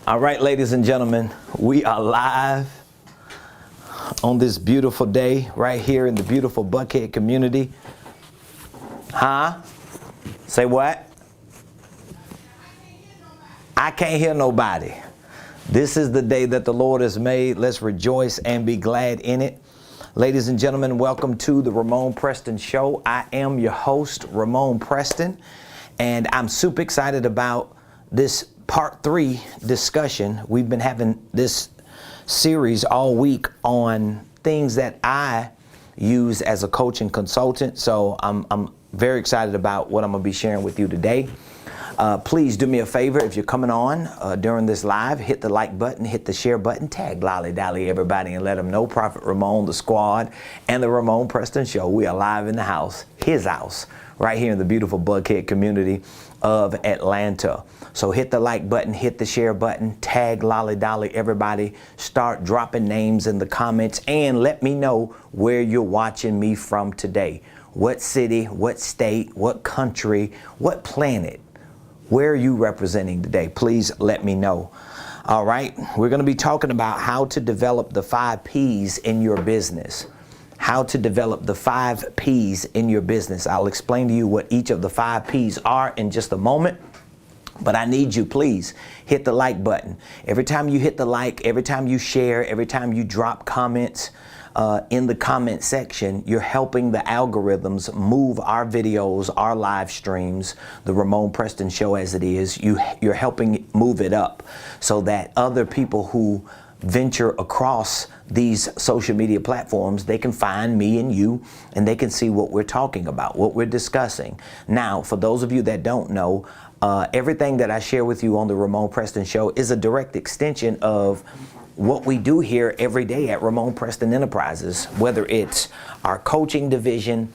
All right, ladies and gentlemen, we are live on this beautiful day right here in the beautiful Buckhead community. Say what? I can't hear nobody. This is the day that the Lord has made. Let's rejoice and be glad in it. Ladies and gentlemen, welcome to the Ramon Preston Show. I am your host, Ramon Preston, and I'm super excited about this part 3 discussion. We've been having this series all week on things that I use as a coach and consultant. So I'm very excited about what I'm going to be sharing with you today. Please do me a favor. If you're coming on during this live, hit the like button, hit the share button, tag Lolly Dolly everybody and let them know Prophet Ramon, the squad, and the Ramon Preston Show. We are live in the house, his house, right here in the beautiful Buckhead community of Atlanta. So hit the like button, hit the share button, tag Lolly Dolly everybody, start dropping names in the comments, and let me know where you're watching me from today. What city, what state, what country, what planet? Where are you representing today? Please let me know. All right, we're going to be talking about how to develop the 5 P's in your business. How to develop the 5 P's in your business. I'll explain to you what each of the 5 P's are in just a moment. But I need you, please, hit the like button. Every time you hit the like, every time you share, every time you drop comments in the comment section, you're helping the algorithms move our videos, our live streams, the Ramon Preston Show as it is. You're helping move it up so that other people who venture across these social media platforms, they can find me and you, and they can see what we're talking about, what we're discussing. Now, for those of you that don't know, everything that I share with you on the Ramon Preston Show is a direct extension of what we do here every day at Ramon Preston Enterprises, whether it's our coaching division,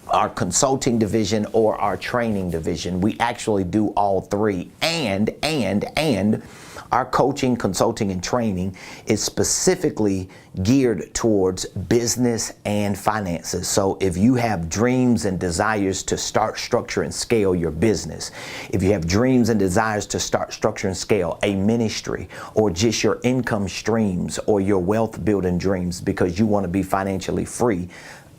our consulting division, or our training division. We actually do all 3, and our coaching, consulting, and training is specifically geared towards business and finances. So if you have dreams and desires to start, structure, and scale your business, if you have dreams and desires to start, structure, and scale a ministry, or just your income streams or your wealth building dreams because you want to be financially free,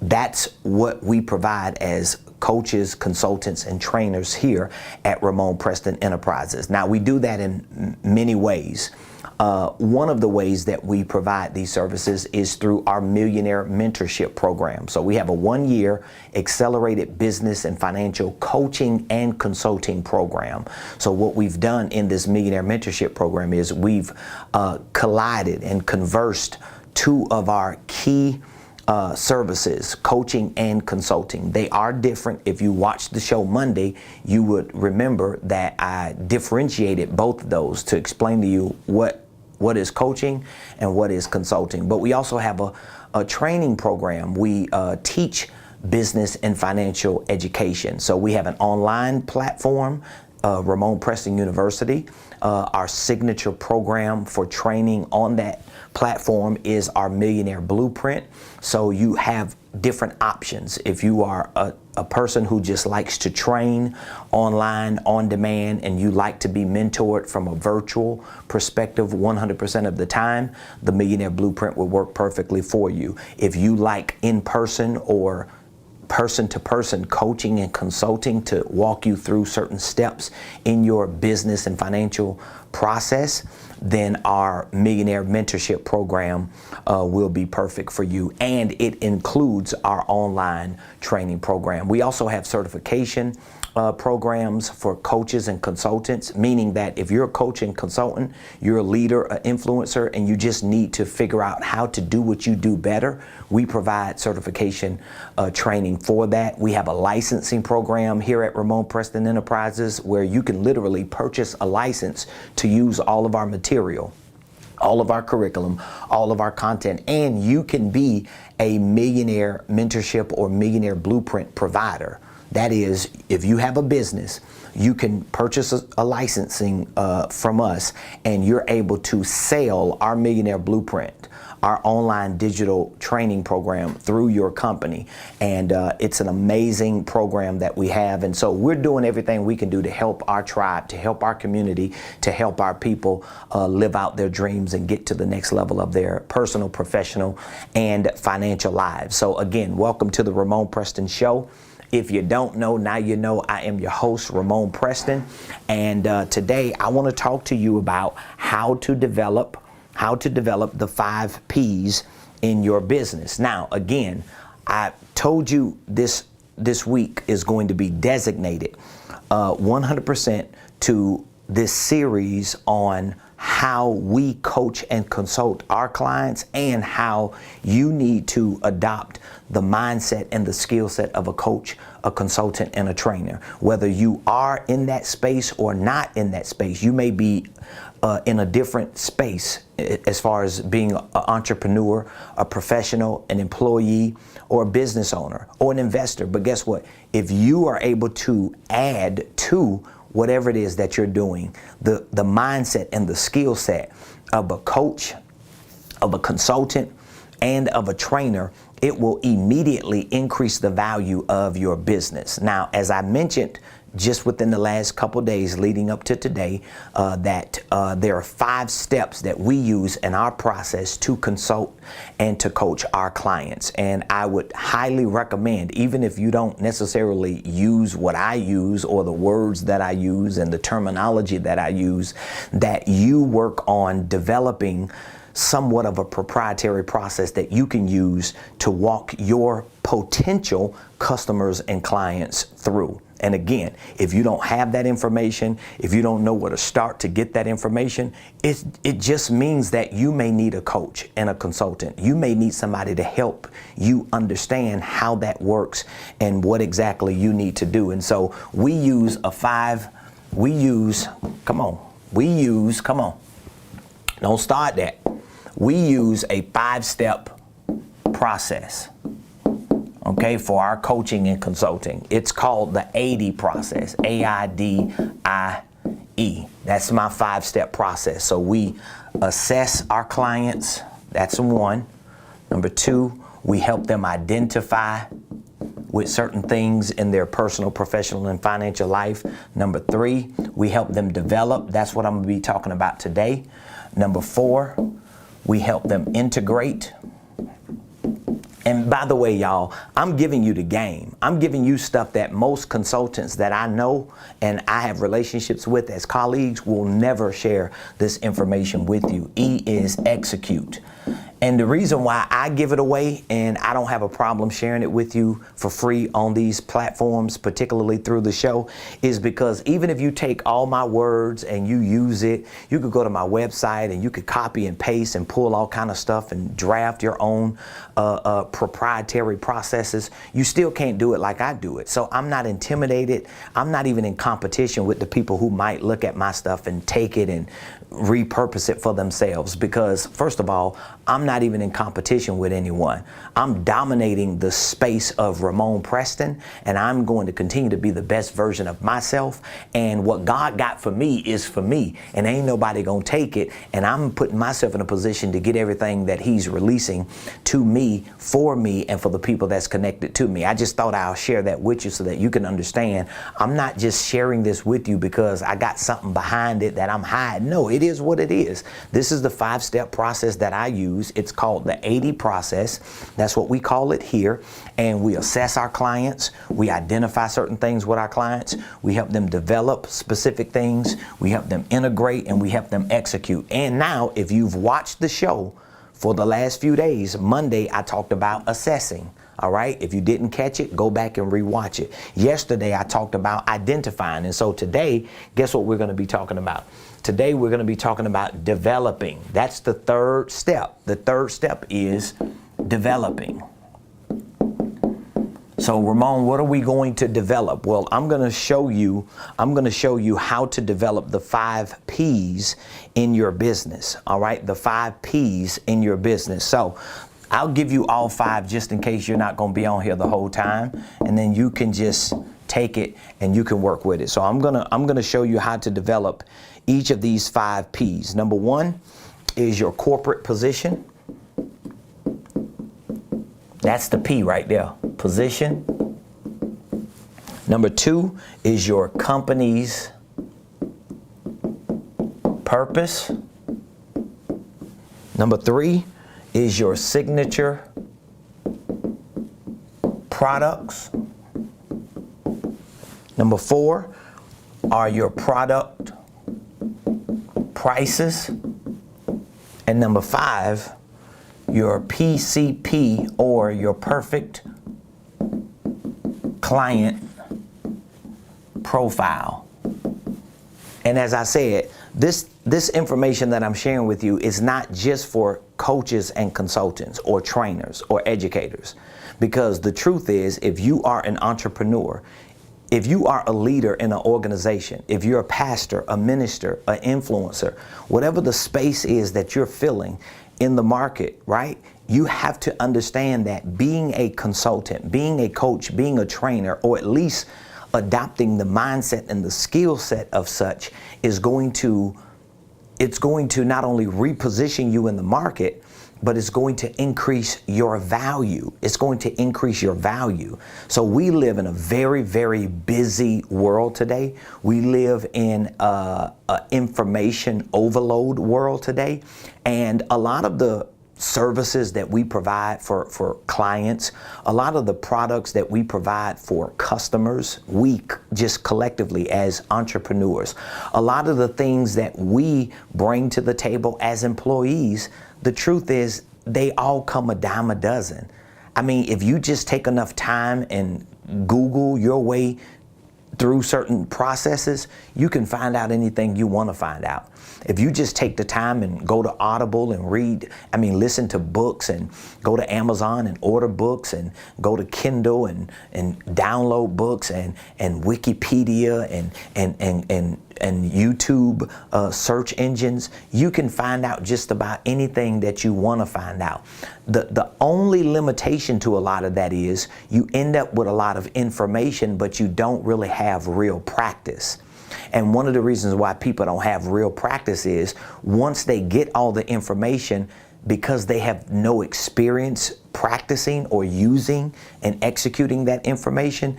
that's what we provide as coaches, consultants, and trainers here at Ramon Preston Enterprises. Now, we do that in many ways. One of the ways that we provide these services is through our Millionaire Mentorship program. So we have a 1-year accelerated business and financial coaching and consulting program. So what we've done in this Millionaire Mentorship program is we've collided and conversed 2 of our key services, coaching and consulting. They are different. If you watched the show Monday, you would remember that I differentiated both of those to explain to you what is coaching and what is consulting. But we also have a training program. We teach business and financial education. So we have an online platform, Ramon Preston University. Our signature program for training on that platform is our Millionaire Blueprint. So you have different options. If you are a person who just likes to train online, on demand, and you like to be mentored from a virtual perspective 100% of the time, the Millionaire Blueprint will work perfectly for you. If you like in-person or person-to-person coaching and consulting to walk you through certain steps in your business and financial process, then our Millionaire Mentorship program will be perfect for you. And it includes our online training program. We also have certification programs for coaches and consultants, meaning that if you're a coach and consultant, you're a leader, an influencer, and you just need to figure out how to do what you do better, we provide certification training for that. We have a licensing program here at Ramon Preston Enterprises where you can literally purchase a license to use all of our material, all of our curriculum, all of our content, and you can be a Millionaire Mentorship or Millionaire Blueprint provider. That is, if you have a business, you can purchase a licensing from us, and you're able to sell our Millionaire Blueprint, our online digital training program through your company. And it's an amazing program that we have. And so we're doing everything we can do to help our tribe, to help our community, to help our people live out their dreams and get to the next level of their personal, professional, and financial lives. So again, welcome to the Ramon Preston Show. If you don't know, now you know. I am your host, Ramon Preston, and today I want to talk to you about how to develop the 5 P's in your business. Now, again, I told you this week is going to be designated 100% to this series on how we coach and consult our clients and how you need to adopt the mindset and the skill set of a coach, a consultant, and a trainer. Whether you are in that space or not in that space, you may be in a different space as far as being an entrepreneur, a professional, an employee, or a business owner, or an investor. But guess what? If you are able to add to whatever it is that you're doing, the mindset and the skill set of a coach, of a consultant, and of a trainer, it will immediately increase the value of your business. Now, as I mentioned just within the last couple days leading up to today, that there are 5 steps that we use in our process to consult and to coach our clients. And I would highly recommend, even if you don't necessarily use what I use or the words that I use and the terminology that I use, that you work on developing somewhat of a proprietary process that you can use to walk your potential customers and clients through. And again, if you don't have that information, if you don't know where to start to get that information, it just means that you may need a coach and a consultant. You may need somebody to help you understand how that works and what exactly you need to do. And so we use don't start that. We use a 5-step process, okay, for our coaching and consulting. It's called the AIDE process, AIDIE. That's my 5-step process. So we assess our clients. That's 1. Number 2, we help them identify with certain things in their personal, professional, and financial life. Number 3, we help them develop. That's what I'm going to be talking about today. Number 4, we help them integrate. And by the way, y'all, I'm giving you the game. I'm giving you stuff that most consultants that I know and I have relationships with as colleagues will never share this information with you. E is execute. And the reason why I give it away and I don't have a problem sharing it with you for free on these platforms, particularly through the show, is because even if you take all my words and you use it, you could go to my website and you could copy and paste and pull all kind of stuff and draft your own proprietary processes. You still can't do it like I do it. So I'm not intimidated. I'm not even in competition with the people who might look at my stuff and take it and repurpose it for themselves, because first of all, I'm not even in competition with anyone. I'm dominating the space of Ramon Preston, and I'm going to continue to be the best version of myself. And what God got for me is for me, and ain't nobody gonna take it. And I'm putting myself in a position to get everything that He's releasing to me, and for the people that's connected to me. I just thought I'll share that with you so that you can understand. I'm not just sharing this with you because I got something behind it that I'm hiding. No, it is what it is. This is the 5-step process that I use. It's called the AIDE process. That's what we call it here. And we assess our clients. We identify certain things with our clients. We help them develop specific things. We help them integrate, and we help them execute. And now, if you've watched the show for the last few days, Monday I talked about assessing. All right. If you didn't catch it, go back and rewatch it. Yesterday I talked about identifying. And so today, guess what we're going to be talking about? Today we're going to be talking about developing. That's the 3rd step. The 3rd step is developing. So Ramon, what are we going to develop? Well, I'm going to show you how to develop the 5 P's in your business. All right. The 5 P's in your business. So I'll give you all 5 just in case you're not going to be on here the whole time, and then you can just take it and you can work with it. So I'm gonna show you how to develop each of these 5 P's. Number 1 is your corporate position. That's the P right there, position. Number 2 is your company's purpose. Number 3 is your signature products. Number 4 are your product prices. And number 5, your PCP, or your perfect client profile. And as I said, this information that I'm sharing with you is not just for coaches and consultants or trainers or educators. Because the truth is, if you are an entrepreneur, if you are a leader in an organization, if you're a pastor, a minister, an influencer, whatever the space is that you're filling in the market, right? You have to understand that being a consultant, being a coach, being a trainer, or at least adopting the mindset and the skill set of such is going to not only reposition you in the market, but it's going to increase your value. It's going to increase your value. So we live in a very, very busy world today. We live in a information overload world today. And a lot of the services that we provide for clients, a lot of the products that we provide for customers, we just collectively as entrepreneurs, a lot of the things that we bring to the table as employees, the truth is they all come a dime a dozen. I mean, if you just take enough time and Google your way through certain processes, you can find out anything you want to find out. If you just take the time and go to Audible and listen to books, and go to Amazon and order books, and go to Kindle and download books, and Wikipedia and YouTube search engines, you can find out just about anything that you want to find out. The only limitation to a lot of that is you end up with a lot of information, but you don't really have real practice. And one of the reasons why people don't have real practice is once they get all the information, because they have no experience practicing or using and executing that information,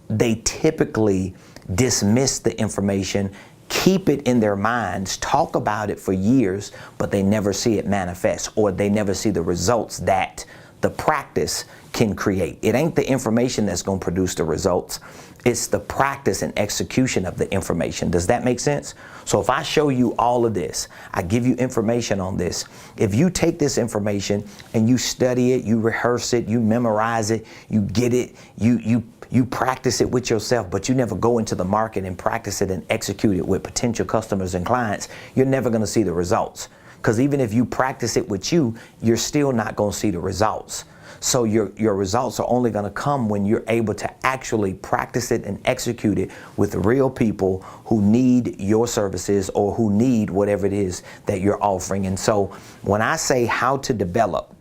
they typically dismiss the information, keep it in their minds, talk about it for years, but they never see it manifest, or they never see the results that the practice can create. It ain't the information that's going to produce the results. It's the practice and execution of the information. Does that make sense? So if I show you all of this, I give you information on this. If you take this information and you study it, you rehearse it, you memorize it, you get it, you practice it with yourself, but you never go into the market and practice it and execute it with potential customers and clients, you're never going to see the results. Because even if you practice it with you, you're still not going to see the results. So your results are only going to come when you're able to actually practice it and execute it with real people who need your services or who need whatever it is that you're offering. And so when I say how to develop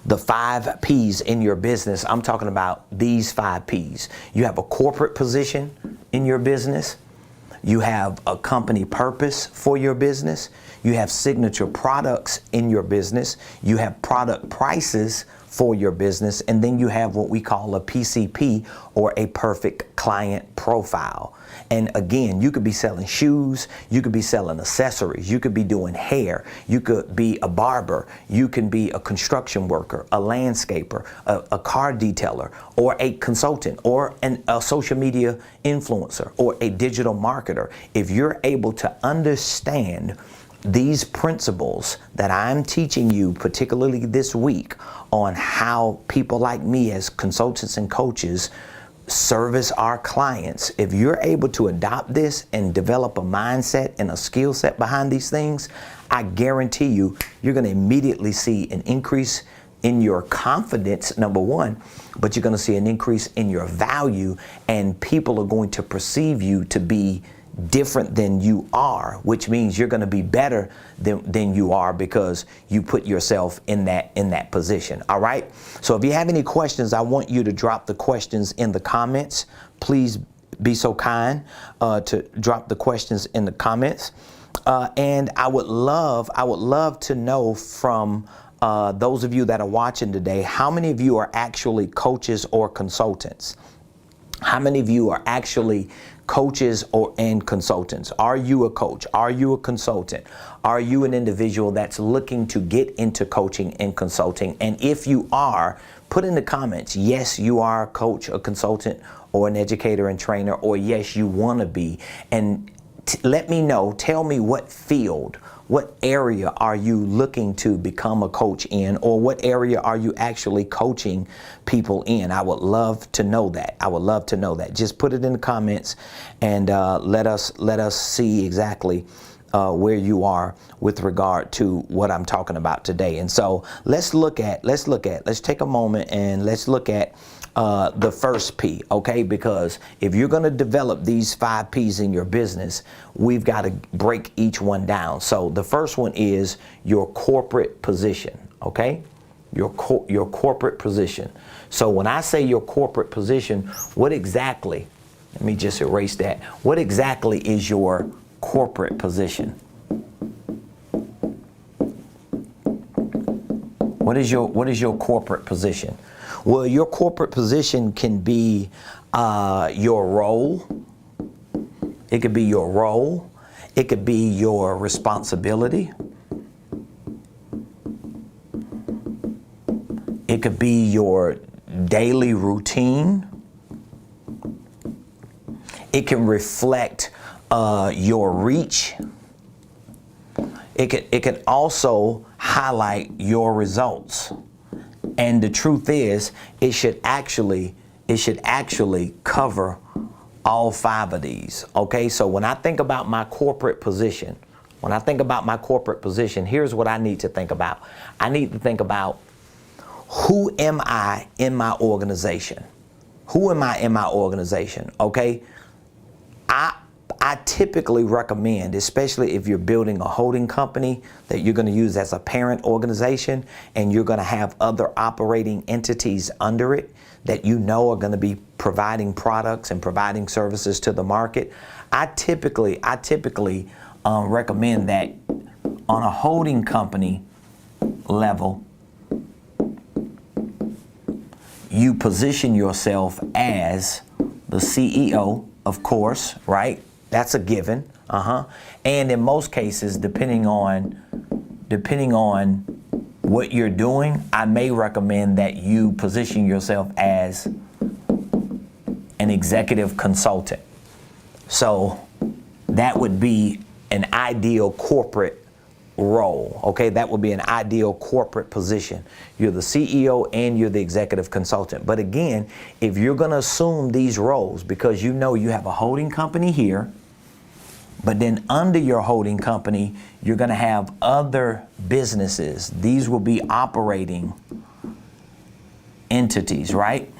the 5 P's in your business, I'm talking about these 5 P's. You have a corporate position in your business. You have a company purpose for your business. You have signature products in your business. You have product prices for your business. And then you have what we call a PCP, or a perfect client profile. And again, you could be selling shoes, you could be selling accessories, you could be doing hair, you could be a barber, you can be a construction worker, a landscaper, a car detailer, or a consultant, or a social media influencer, or a digital marketer. If you're able to understand these principles that I'm teaching you, particularly this week, on how people like me as consultants and coaches service our clients, if you're able to adopt this and develop a mindset and a skill set behind these things, I guarantee you, you're going to immediately see an increase in your confidence, number one, but you're going to see an increase in your value, and people are going to perceive you to be different than you are, which means you're going to be better than you are because you put yourself in that position. All right. So if you have any questions, I want you to drop the questions in the comments. Please be so kind to drop the questions in the comments. And I would love to know from those of you that are watching today, how many of you are actually coaches or consultants? How many of you are actually coaches and consultants? Are you a coach? Are you a consultant? Are you an individual that's looking to get into coaching and consulting? And if you are, put in the comments, yes, you are a coach, a consultant, or an educator and trainer, or yes, you want to be. And let me know, tell me what field, what area are you looking to become a coach in, or what area are you actually coaching people in? I would love to know that. I would love to know that. Just put it in the comments and let us see exactly where you are with regard to what I'm talking about today. And so let's take a moment and let's look at the first P, okay? Because if you're going to develop these 5 P's in your business, we've got to break each one down. So the first one is your corporate position, okay? Your corporate position. So when I say your corporate position, what exactly, let me just erase that. What exactly is your corporate position? What is your corporate position? Well, your corporate position can be your role. It could be your role. It could be your responsibility. It could be your daily routine. It can reflect your reach. It can also highlight your results. And the truth is, it should actually cover all 5 of these. Okay, so when I think about my corporate position, here's what I need to think about. I need to think about, who am I in my organization? Who am I in my organization? Okay, I typically recommend, especially if you're building a holding company that you're going to use as a parent organization, and you're going to have other operating entities under it that you know are going to be providing products and providing services to the market. I typically recommend that on a holding company level, you position yourself as the CEO, of course, right? That's a given. And in most cases, depending on what you're doing, I may recommend that you position yourself as an executive consultant. So that would be an ideal corporate role. Okay, that would be an ideal corporate position. You're the CEO and you're the executive consultant. But again, if you're going to assume these roles, because you know you have a holding company here, but then under your holding company, you're going to have other businesses. These will be operating entities, right?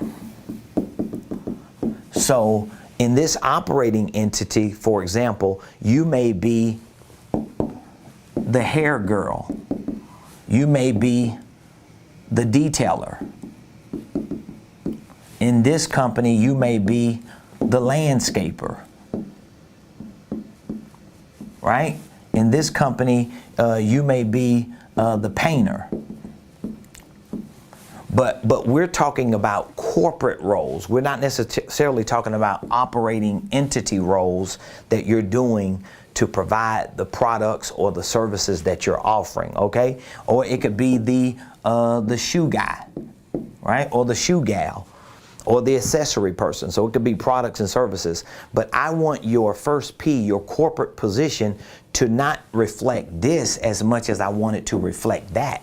So in this operating entity, for example, you may be the hair girl. You may be the detailer. In this company, you may be the landscaper, right? In this company, you may be the painter. But we're talking about corporate roles. We're not necessarily talking about operating entity roles that you're doing to provide the products or the services that you're offering, okay? Or it could be the shoe guy, right? Or the shoe gal, or the accessory person. So it could be products and services. But I want your first P, your corporate position, to not reflect this as much as I want it to reflect that.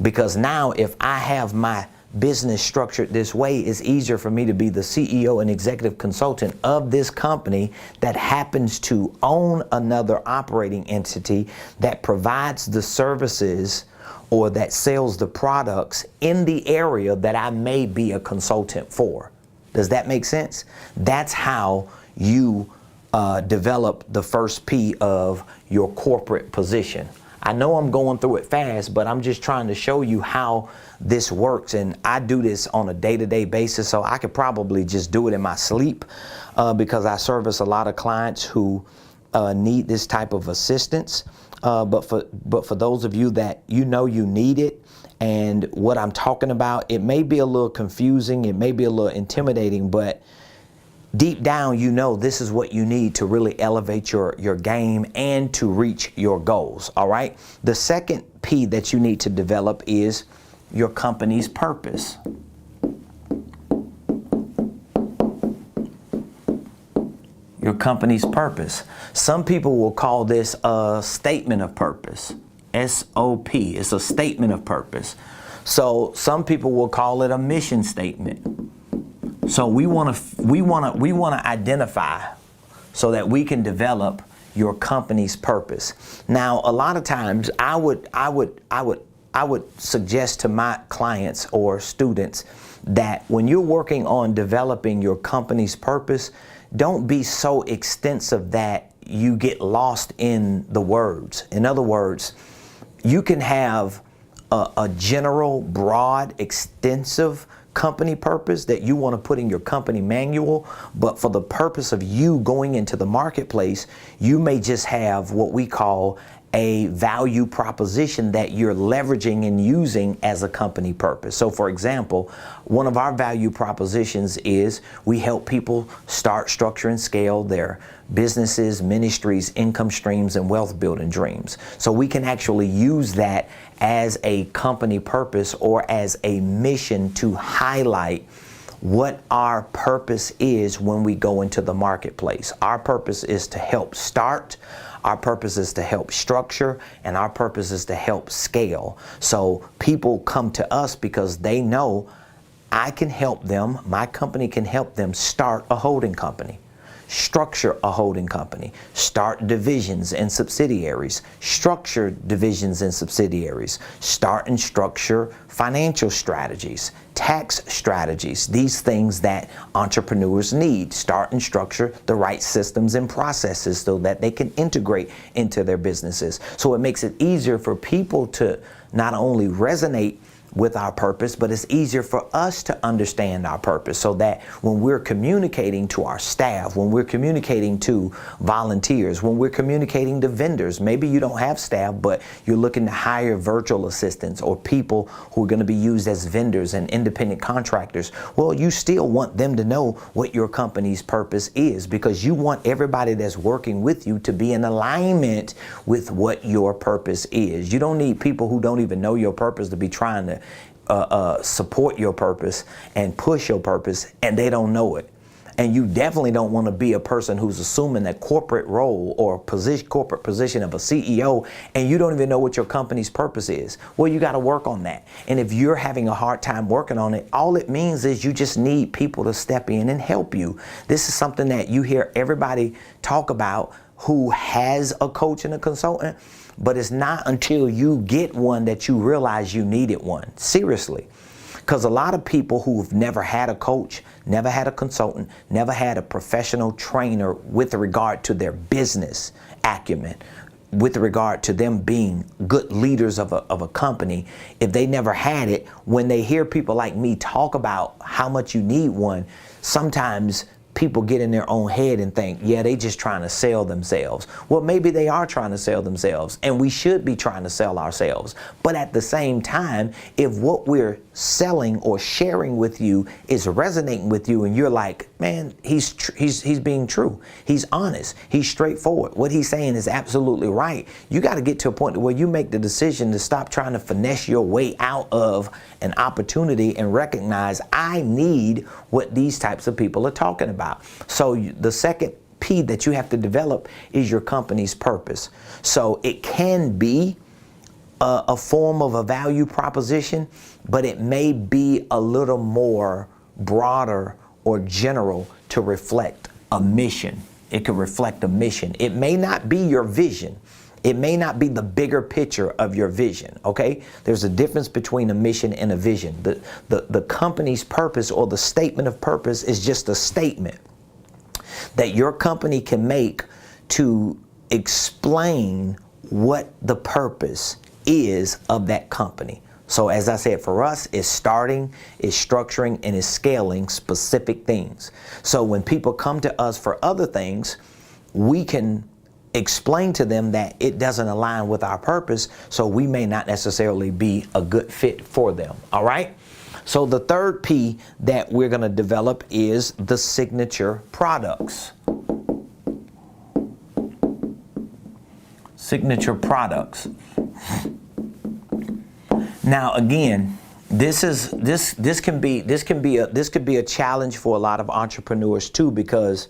Because now if I have my business structured this way, it's easier for me to be the CEO and executive consultant of this company that happens to own another operating entity that provides the services or that sells the products in the area that I may be a consultant for. Does that make sense? That's how you develop the first P of your corporate position. I know I'm going through it fast, but I'm just trying to show you how this works. And I do this on a day-to-day basis, so I could probably just do it in my sleep because I service a lot of clients who need this type of assistance. but for those of you that you need it, and what I'm talking about, it may be a little confusing, it may be a little intimidating, but deep down, this is what you need to really elevate your game and to reach your goals. All right. The second P that you need to develop is your company's purpose. Your company's purpose. Some people will call this a statement of purpose. SOP. It's a statement of purpose. So some people will call it a mission statement. So we want to identify so that we can develop your company's purpose. Now, a lot of times I would suggest to my clients or students that when you're working on developing your company's purpose, don't be so extensive that you get lost in the words. In other words, you can have a general, broad, extensive company purpose that you want to put in your company manual, but for the purpose of you going into the marketplace, you may just have what we call a value proposition that you're leveraging and using as a company purpose. So for example, one of our value propositions is we help people start, structure, and scale their businesses, ministries, income streams, and wealth building dreams. So we can actually use that as a company purpose or as a mission to highlight what our purpose is when we go into the marketplace. Our purpose is to help start, our purpose is to help structure, and our purpose is to help scale. So people come to us because they know I can help them, my company can help them start a holding company, structure a holding company, start divisions and subsidiaries, structure divisions and subsidiaries, start and structure financial strategies, tax strategies, these things that entrepreneurs need. Start and structure the right systems and processes so that they can integrate into their businesses. So it makes it easier for people to not only resonate with our purpose, but it's easier for us to understand our purpose so that when we're communicating to our staff, when we're communicating to volunteers, when we're communicating to vendors, maybe you don't have staff, but you're looking to hire virtual assistants or people who are going to be used as vendors and independent contractors. Well, you still want them to know what your company's purpose is because you want everybody that's working with you to be in alignment with what your purpose is. You don't need people who don't even know your purpose to be trying to support your purpose and push your purpose, and they don't know it. And you definitely don't want to be a person who's assuming that corporate role or corporate position of a CEO, and you don't even know what your company's purpose is. Well, you got to work on that. And if you're having a hard time working on it, all it means is you just need people to step in and help you. This is something that you hear everybody talk about who has a coach and a consultant, but it's not until you get one that you realize you needed one. Seriously. Because a lot of people who've never had a coach, never had a consultant, never had a professional trainer with regard to their business acumen, with regard to them being good leaders of a company, if they never had it, when they hear people like me talk about how much you need one, sometimes people get in their own head and think, yeah, they just trying to sell themselves. Well, maybe they are trying to sell themselves, and we should be trying to sell ourselves. But at the same time, if what we're selling or sharing with you is resonating with you and you're like, man, he's being true, he's honest, he's straightforward, what he's saying is absolutely right, you got to get to a point where you make the decision to stop trying to finesse your way out of an opportunity and recognize I need what these types of people are talking about. So the second P that you have to develop is your company's purpose. So it can be a form of a value proposition, but it may be a little more broader or general to reflect a mission. It could reflect a mission. It may not be your vision. It may not be the bigger picture of your vision, okay? There's a difference between a mission and a vision. The company's purpose or the statement of purpose is just a statement that your company can make to explain what the purpose is of that company. So as I said, for us, it's starting, it's structuring, and it's scaling specific things. So when people come to us for other things, we can explain to them that it doesn't align with our purpose, so we may not necessarily be a good fit for them. All right? So the third P that we're going to develop is the signature products. Signature products. Now again, this could be a challenge for a lot of entrepreneurs too, because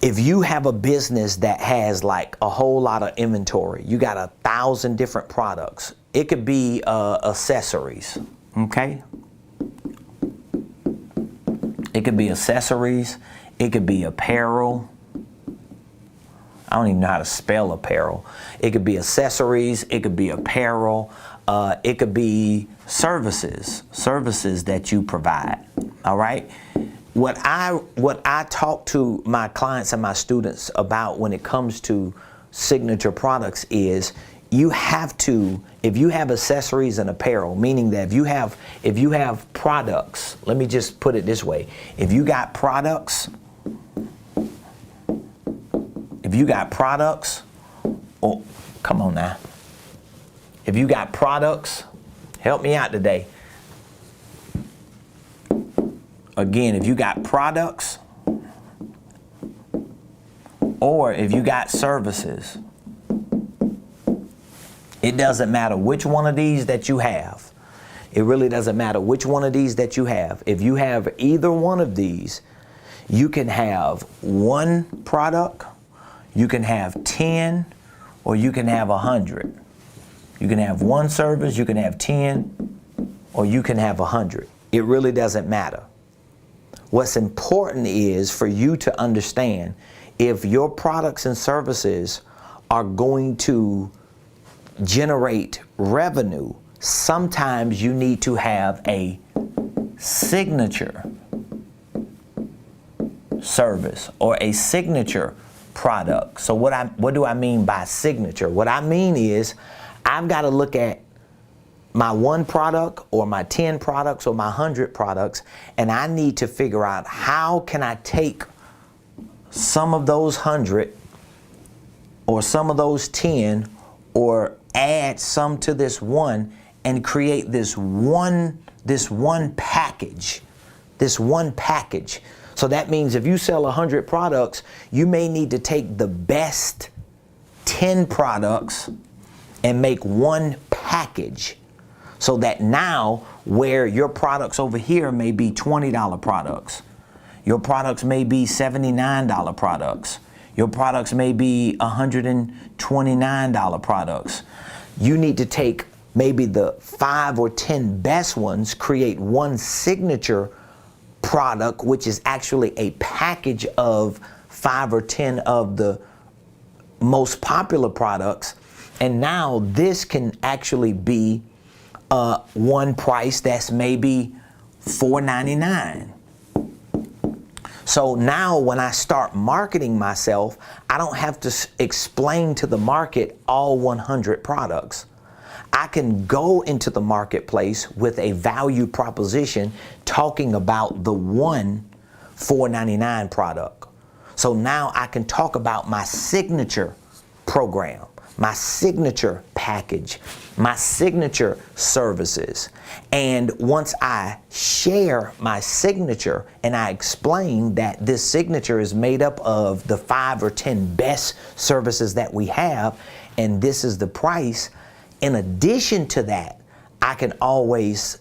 if you have a business that has like a whole lot of inventory, you got 1,000 different products. It could be accessories, okay? It could be accessories. It could be apparel. I don't even know how to spell apparel. It could be accessories. It could be apparel. It could be services that you provide. All right. What I talk to my clients and my students about when it comes to signature products is you have to, if you have accessories and apparel, meaning that if you have products, let me just put it this way. If you got products, oh, come on now. If you got products, help me out today. Again, if you got products or if you got services, it doesn't matter which one of these that you have. It really doesn't matter which one of these that you have. If you have either one of these, you can have one product, you can have 10, or you can have 100. You can have one service, you can have 10, or you can have 100. It really doesn't matter. What's important is for you to understand if your products and services are going to generate revenue, sometimes you need to have a signature service or a signature product. So what do I mean by signature? What I mean is I've got to look at my one product or my 10 products or my 100 products, and I need to figure out how can I take some of those 100 or some of those 10 or add some to this one and create this one package. So that means if you sell 100 products, you may need to take the best 10 products and make one package. So that now where your products over here may be $20 products, your products may be $79 products, your products may be $129 products. You need to take maybe the 5 or 10 best ones, create one signature product, which is actually a package of 5 or 10 of the most popular products. And now this can actually be one price that's maybe $4.99. So now when I start marketing myself, I don't have to explain to the market all 100 products. I can go into the marketplace with a value proposition talking about the one $4.99 product. So now I can talk about my signature program, my signature package, my signature services. And once I share my signature and I explain that this signature is made up of the 5 or 10 best services that we have, and this is the price, in addition to that, I can always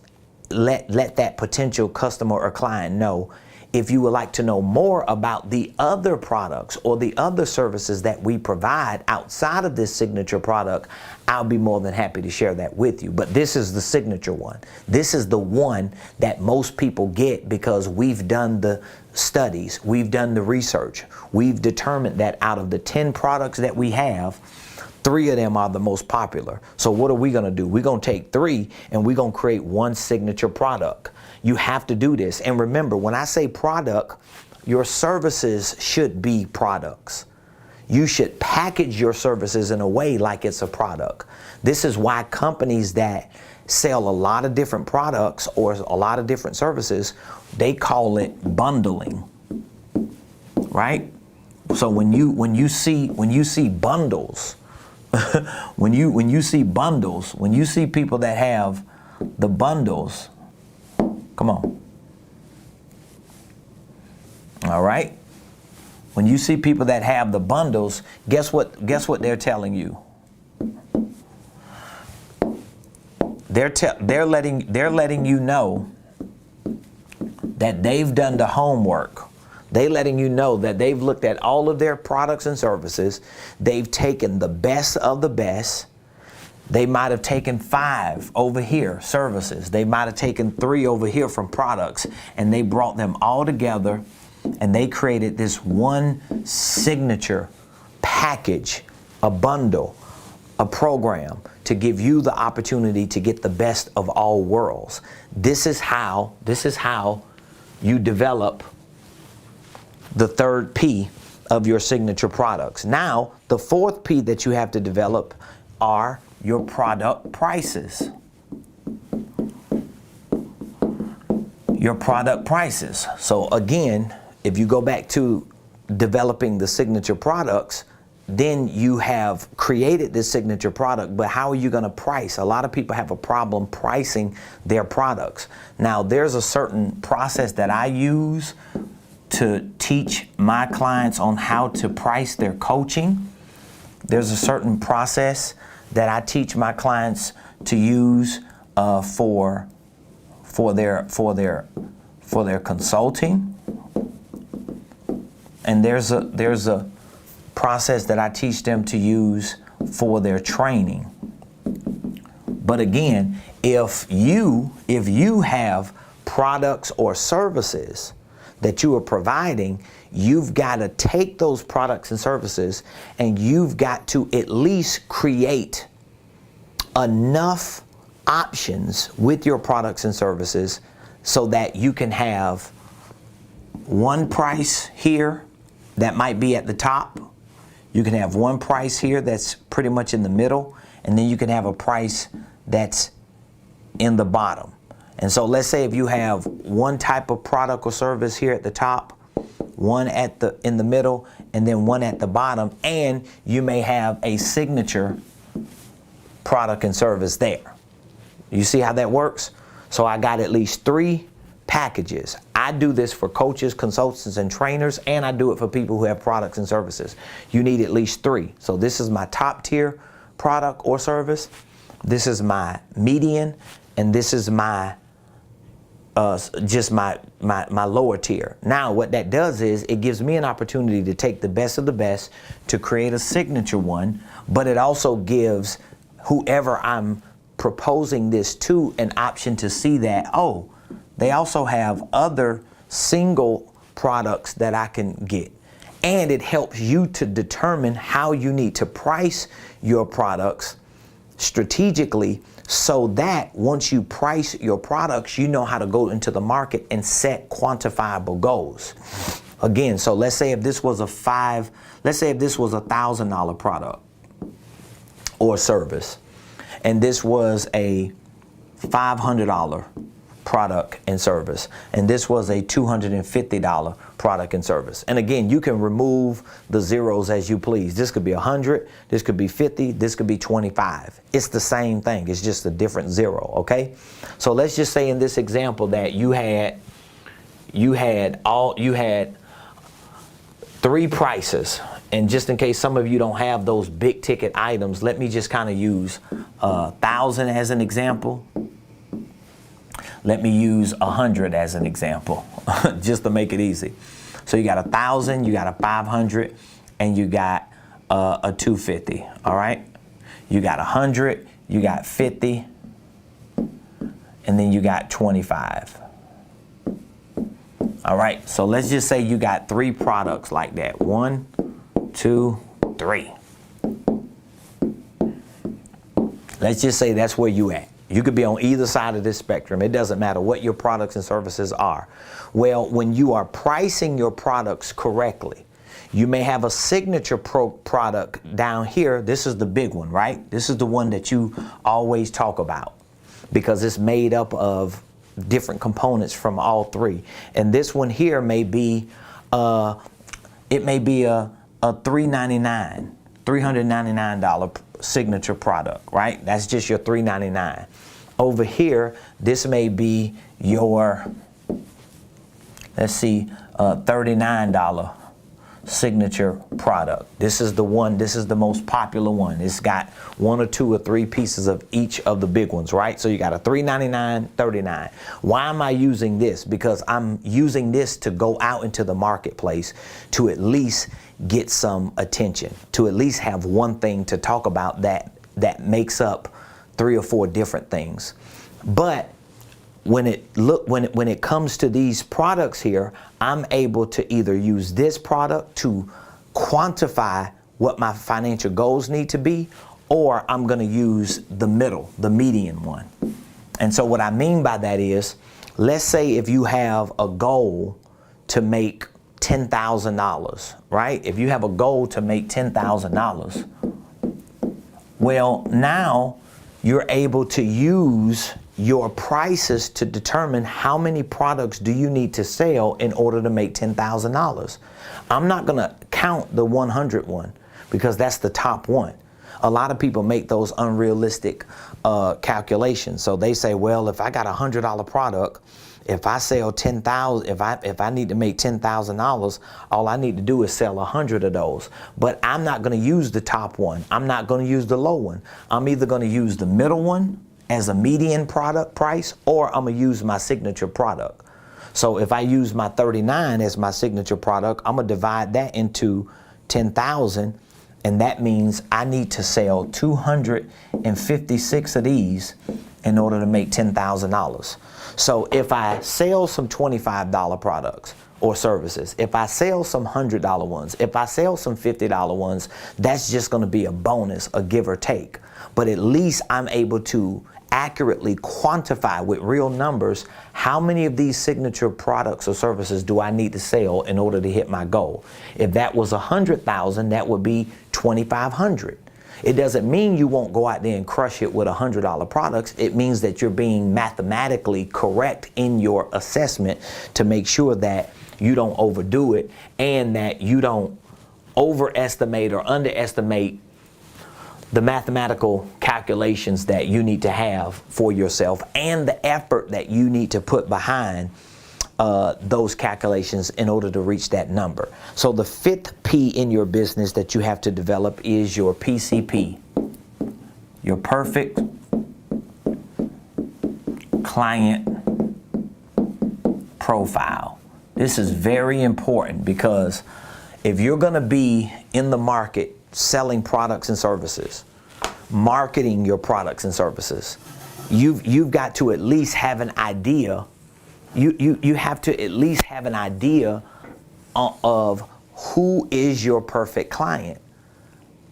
let that potential customer or client know, if you would like to know more about the other products or the other services that we provide outside of this signature product, I'll be more than happy to share that with you. But this is the signature one. This is the one that most people get because we've done the studies, we've done the research, we've determined that out of the 10 products that we have, 3 of them are the most popular. So what are we going to do? We're going to take 3 and we're going to create one signature product. You have to do this. And remember, when I say product, your services should be products. You should package your services in a way like it's a product. This is why companies that sell a lot of different products or a lot of different services, they call it bundling, right? So when you see bundles, when you see bundles, when you see people that have the bundles, come on. All right? When you see people that have the bundles, guess what they're telling you? They're letting you know that they've done the homework. They're letting you know that they've looked at all of their products and services. They've taken the best of the best. They might have taken 5 over here, services. They might have taken 3 over here from products, and they brought them all together, and they created this one signature package, a bundle, a program to give you the opportunity to get the best of all worlds. This is how you develop the third P of your signature products. Now, the fourth P that you have to develop are your product prices. Your product prices. So again, if you go back to developing the signature products, then you have created this signature product, but how are you going to price? A lot of people have a problem pricing their products. Now, there's a certain process that I use to teach my clients on how to price their coaching. There's a certain process that I teach my clients to use for their consulting, and there's a process that I teach them to use for their training. But again, if you have products or services that you are providing, you've got to take those products and services and you've got to at least create enough options with your products and services so that you can have one price here that might be at the top. You can have one price here that's pretty much in the middle, and then you can have a price that's in the bottom. And so let's say if you have one type of product or service here at the top, one in the middle, and then one at the bottom, and you may have a signature product and service there. You see how that works? So I got at least 3 packages. I do this for coaches, consultants, and trainers, and I do it for people who have products and services. You need at least 3. So this is my top tier product or service. This is my median, and this is my just my lower tier. Now what that does is it gives me an opportunity to take the best of the best to create a signature one, but it also gives whoever I'm proposing this to an option to see that, oh, they also have other single products that I can get. And it helps you to determine how you need to price your products strategically so that once you price your products, you know how to go into the market and set quantifiable goals. Again, so let's say if this was a $1,000 product or service, and this was a $500 product and service, and this was a $250 product and service. And again, you can remove the zeros as you please. This could be 100, this could be 50, this could be 25. It's the same thing, it's just a different zero, okay? So let's just say in this example that you had 3 prices, and just in case some of you don't have those big ticket items, let me just kind of use 1,000 as an example. Let me use 100 as an example, just to make it easy. So you got 1,000, you got a 500, and you got a 250, all right? You got 100, you got 50, and then you got 25. All right, so let's just say you got 3 products like that. 1, 2, 3. Let's just say that's where you at. You could be on either side of this spectrum. It doesn't matter what your products and services are. Well, when you are pricing your products correctly, you may have a signature product down here. This is the big one, right? This is the one that you always talk about because it's made up of different components from all 3. And this one here may be It may be a $399 signature product, right? That's just your $399. Over here, this may be your, let's see, $39 signature product. This is the one, this is the most popular one. It's got 1 or 2 or 3 pieces of each of the big ones, right? So you got a $399, $39. Why am I using this? Because I'm using this to go out into the marketplace to at least get some attention, to at least have one thing to talk about that makes up 3 or 4 different things. But when it comes to these products here, I'm able to either use this product to quantify what my financial goals need to be, or I'm going to use the median one. And so what I mean by that is, let's say if you have a goal to make $10,000, right? If you have a goal to make $10,000, well, now you're able to use your prices to determine how many products do you need to sell in order to make $10,000. I'm not going to count the 100 one because that's the top one. A lot of people make those unrealistic calculations. So they say, well, if I got a $100 product, if I sell 10,000, if I need to make $10,000, all I need to do is sell 100 of those. But I'm not going to use the top one. I'm not going to use the low one. I'm either going to use the middle one as a median product price, or I'm going to use my signature product. So if I use my 39 as my signature product, I'm going to divide that into 10,000, and that means I need to sell 256 of these in order to make $10,000. So if I sell some $25 products or services, if I sell some $100 ones, if I sell some $50 ones, that's just going to be a bonus, a give or take. But at least I'm able to accurately quantify with real numbers how many of these signature products or services do I need to sell in order to hit my goal. If that was 100,000, that would be 2,500. It doesn't mean you won't go out there and crush it with $100 products. It means that you're being mathematically correct in your assessment to make sure that you don't overdo it and that you don't overestimate or underestimate the mathematical calculations that you need to have for yourself and the effort that you need to put behind those calculations in order to reach that number. So the 5th P in your business that you have to develop is your PCP, your perfect client profile. This is very important because if you're going to be in the market selling products and services, marketing your products and services, you've got to at least have an idea. You have to at least have an idea of who is your perfect client.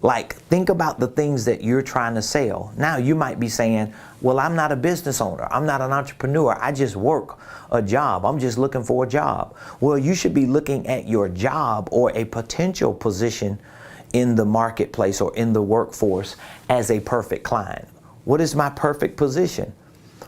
Like, think about the things that you're trying to sell. Now, you might be saying, well, I'm not a business owner. I'm not an entrepreneur. I just work a job. I'm just looking for a job. Well, you should be looking at your job or a potential position in the marketplace or in the workforce as a perfect client. What is my perfect position?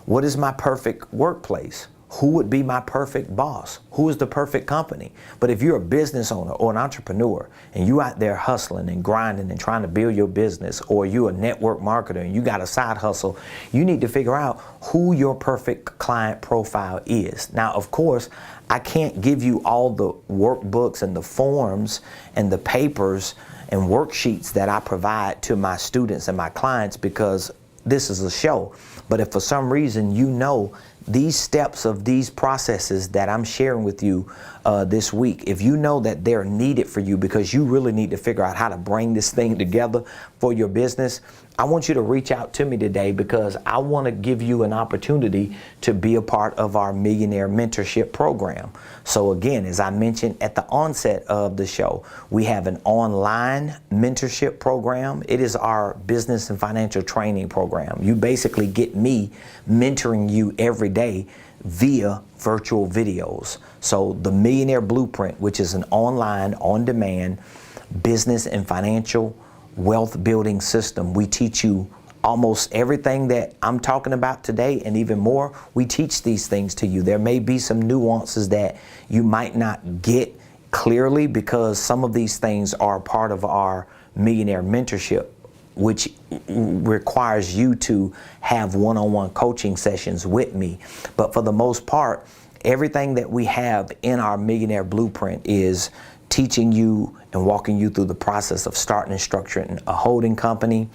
What is my perfect workplace? Who would be my perfect boss? Who is the perfect company? But if you're a business owner or an entrepreneur and you out there hustling and grinding and trying to build your business, or you're a network marketer and you got a side hustle, you need to figure out who your perfect client profile is. Now, of course, I can't give you all the workbooks and the forms and the papers and worksheets that I provide to my students and my clients because this is a show. But if for some reason you know these steps of these processes that I'm sharing with you this week, if you know that they're needed for you because you really need to figure out how to bring this thing together for your business, I want you to reach out to me today because I want to give you an opportunity to be a part of our Millionaire Mentorship program. So again, as I mentioned at the onset of the show, we have an online mentorship program. It is our business and financial training program. You basically get me mentoring you every day via virtual videos. So the Millionaire Blueprint, which is an online, on-demand business and financial wealth building system. We teach you almost everything that I'm talking about today and even more. We teach these things to you. There may be some nuances that you might not get clearly because some of these things are part of our Millionaire Mentorship, which requires you to have one-on-one coaching sessions with me. But for the most part, everything that we have in our Millionaire Blueprint is teaching you and walking you through the process of starting and structuring a holding company,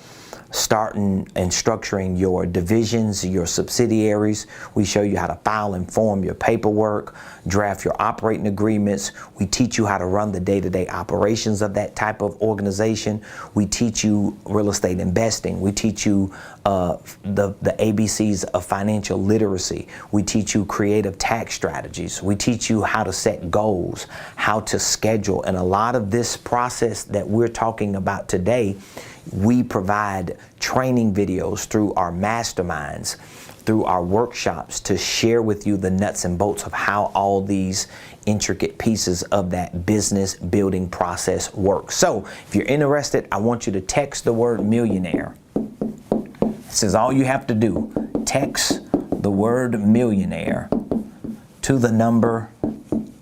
starting and structuring your divisions, your subsidiaries. We show you how to file and form your paperwork, draft your operating agreements. We teach you how to run the day-to-day operations of that type of organization. We teach you real estate investing. We teach you the ABCs of financial literacy. We teach you creative tax strategies. We teach you how to set goals, how to schedule. And a lot of this process that we're talking about today, we provide training videos through our masterminds, through our workshops, to share with you the nuts and bolts of how all these intricate pieces of that business building process work. So if you're interested, I want you to text the word millionaire. This is all you have to do. Text the word millionaire to the number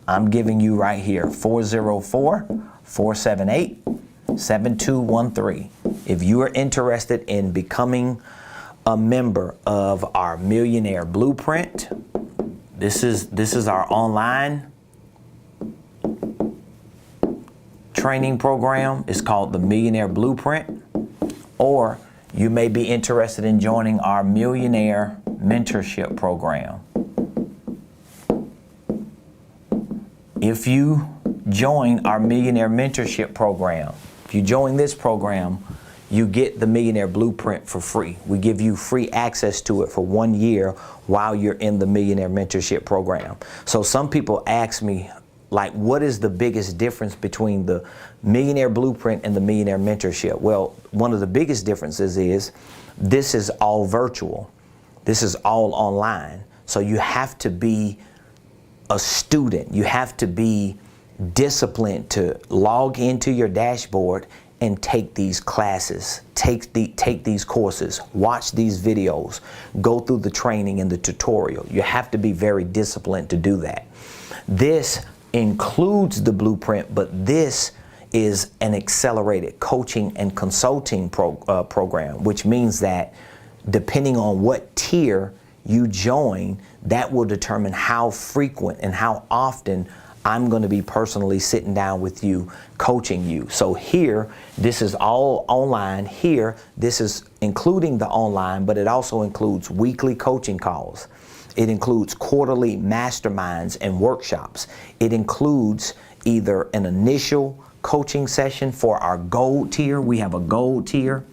I'm giving you right here, 404-478-7213. If you are interested in becoming a member of our Millionaire Blueprint, this is our online training program. It's called the Millionaire Blueprint. Or you may be interested in joining our Millionaire Mentorship program. If you join our Millionaire Mentorship program, if you join this program, you get the Millionaire Blueprint for free. We give you free access to it for 1 year while you're in the Millionaire Mentorship program. So some people ask me, like, what is the biggest difference between the Millionaire Blueprint and the Millionaire Mentorship? Well, one of the biggest differences is this is all virtual. This is all online. So you have to be a student. You have to be disciplined to log into your dashboard and take these classes, take these courses, watch these videos, go through the training and the tutorial. You have to be very disciplined to do that. This includes the blueprint, but this is an accelerated coaching and consulting program, which means that depending on what tier you join, that will determine how frequent and how often I'm going to be personally sitting down with you, coaching you. So here, this is all online. Here, this is including the online, but it also includes weekly coaching calls. It includes quarterly masterminds and workshops. It includes either an initial coaching session for our gold tier. We have a gold tier.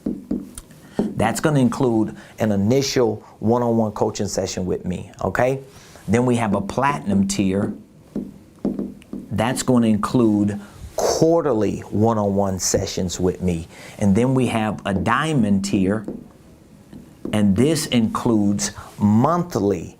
That's going to include an initial one-on-one coaching session with me, okay? Then we have a platinum tier. That's going to include quarterly one-on-one sessions with me. And then we have a diamond tier, and this includes monthly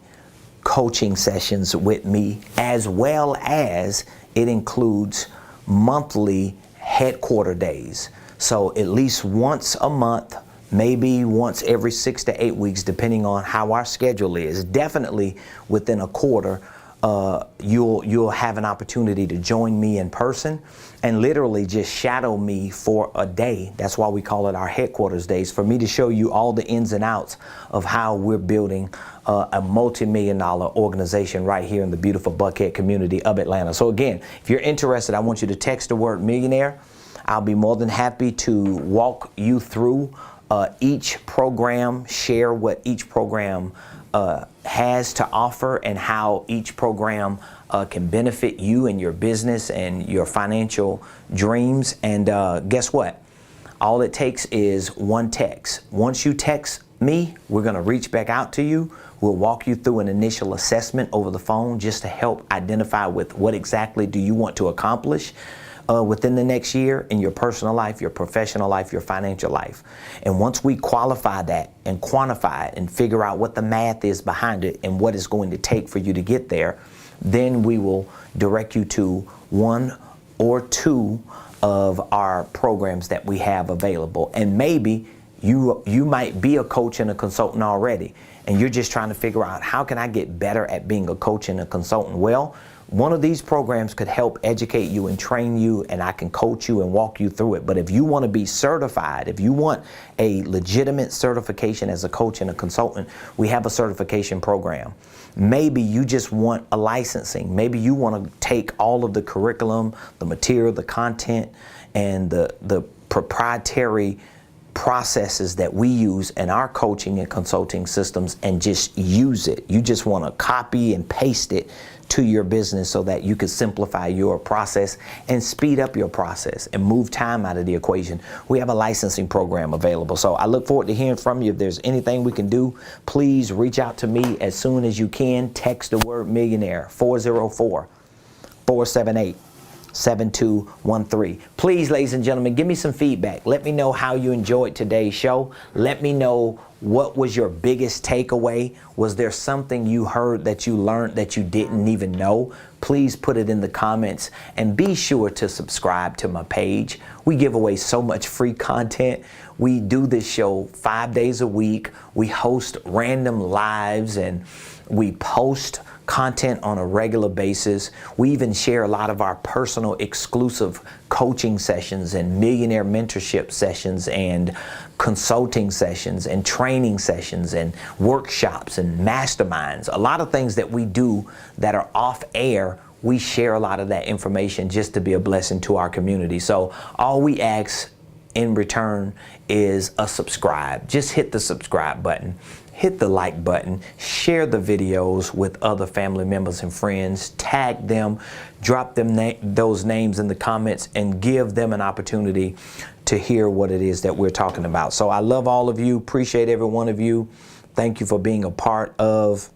coaching sessions with me, as well as it includes monthly headquarter days. So at least once a month, maybe once every 6 to 8 weeks, depending on how our schedule is. Definitely within a quarter, you'll have an opportunity to join me in person and literally just shadow me for a day. That's why we call it our headquarters days, for me to show you all the ins and outs of how we're building a multi-million-dollar organization right here in the beautiful Buckhead community of Atlanta. So again, if you're interested, I want you to text the word millionaire. I'll be more than happy to walk you through each program, share what each program has to offer and how each program can benefit you and your business and your financial dreams. And guess what? All it takes is one text. Once you text me, we're going to reach back out to you. We'll walk you through an initial assessment over the phone just to help identify with what exactly do you want to accomplish within the next year in your personal life, your professional life, your financial life. And once we qualify that and quantify it and figure out what the math is behind it and what it's going to take for you to get there, then we will direct you to one or two of our programs that we have available. And maybe you might be a coach and a consultant already, and you're just trying to figure out, how can I get better at being a coach and a consultant? Well, One of these programs could help educate you and train you, and I can coach you and walk you through it. But if you want to be certified, if you want a legitimate certification as a coach and a consultant, we have a certification program. Maybe you just want a licensing. Maybe you want to take all of the curriculum, the material, the content, and the proprietary processes that we use in our coaching and consulting systems and just use it. You just want to copy and paste it to your business so that you can simplify your process and speed up your process and move time out of the equation. We have a licensing program available. So I look forward to hearing from you. If there's anything we can do, please reach out to me as soon as you can. Text the word millionaire, 404-478-7213. Please, ladies and gentlemen, give me some feedback. Let me know how you enjoyed today's show. Let me know what was your biggest takeaway. Was there something you heard that you learned that you didn't even know? Please put it in the comments, and be sure to subscribe to my page. We give away so much free content. We do this show 5 days a week. We host random lives, and we post content on a regular basis. We even share a lot of our personal exclusive coaching sessions and millionaire mentorship sessions and consulting sessions and training sessions and workshops and masterminds. A lot of things that we do that are off air, we share a lot of that information just to be a blessing to our community. So all we ask in return is a subscribe. Just hit the subscribe button. Hit the like button, share the videos with other family members and friends, tag them, drop them those names in the comments, and give them an opportunity to hear what it is that we're talking about. So I love all of you, appreciate every one of you. Thank you for being a part of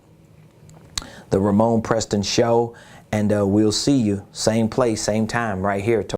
the Ramon Preston Show, and we'll see you same place, same time right here tomorrow.